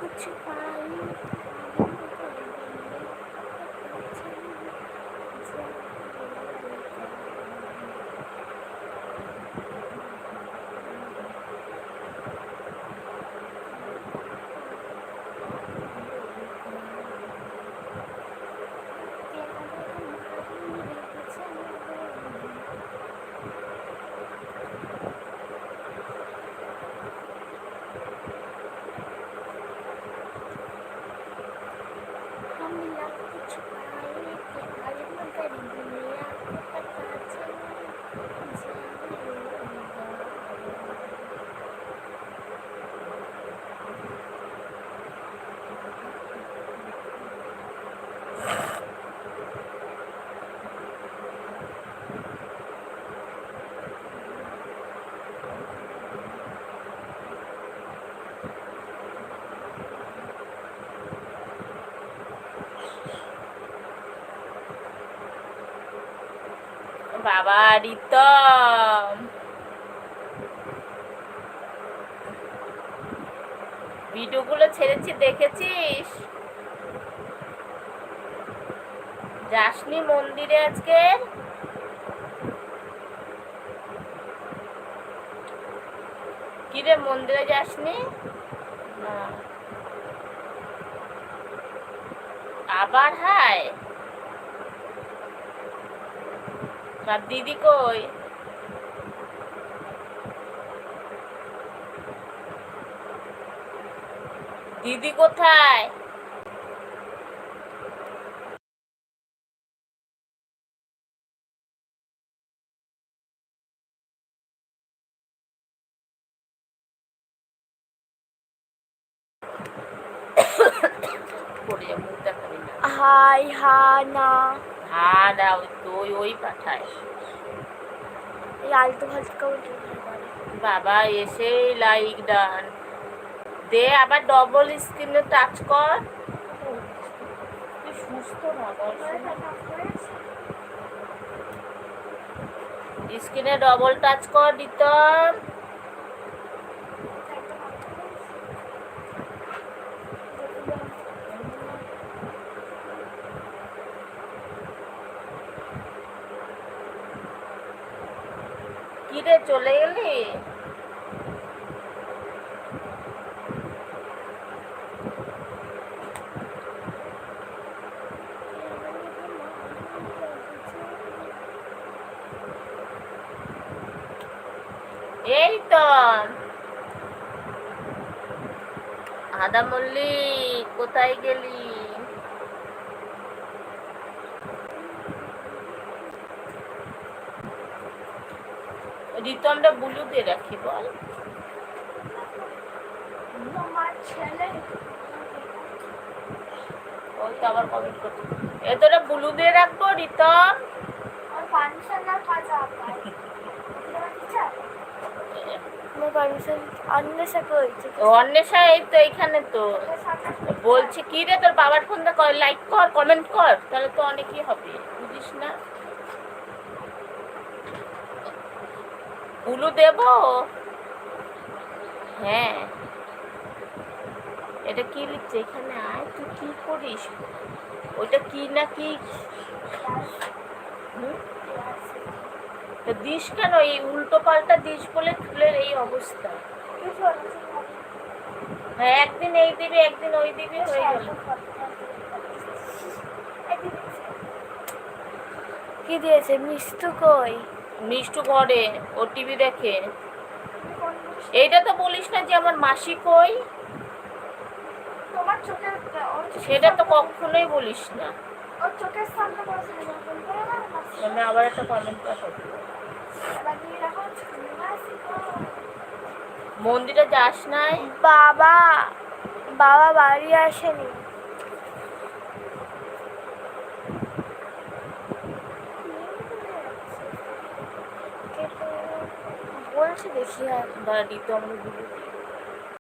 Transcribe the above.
कुछ पाई বাবা রিতম ভিডিওগুলো ছেড়েছি দেখেছিস? যাসনি মন্দিরে আজকে? কিরে মন্দিরে যাসনি? আবার হাই আর দিদি কই? দিদি কোথায়? হাই হানা হানা ওই পাঠায় এই আলতু ফালতু বাবা এসে লাইক ডান দে, আবার ডবল স্ক্রিনে টাচ কর। তুই সুস্থ না স্ক্রিনে ডবল টাচ কর রিতম। কিরে চলে গেলি? এই তো আদা মল্লিক কোথায় গেলি? রিতমটা বুলু দিয়ে রাখি বল। ওই তো আবার কমেন্ট করছি এ তোরা বুলু দিয়ে রাখবো রিতম। অন্বেষা এই তো এইখানে তো বলছি কি রে তোর বাবার ফোনটা লাইক কর কমেন্ট কর তাহলে তো অনেকই হবে বুঝিস না। বুলু দেব? হ্যাঁ এটা কি লিখছে এখানে? আয় তুই কি করিস? ওইটা কি না কি দিস কেন? এই উল্টো পাল্টা দিস বলে চুলের এই অবস্থা। হ্যাঁ একদিন এই দিবি একদিন ওই দিবি হয়ে গেল। কি দিয়েছে মিষ্টু? কই মিষ্টু? ঘরে ও টিভি দেখে। এইটা তো বলিস না যে আমার মাসি কই? সেটা তো কখনোই বলিস না। আমি আবার একটা কমেন্ট পাঠাবো। মন্দিরে যাস নাই? বাবা বাড়ি আসেনি। বলছি দেখি আর বাড়ি তো আমরা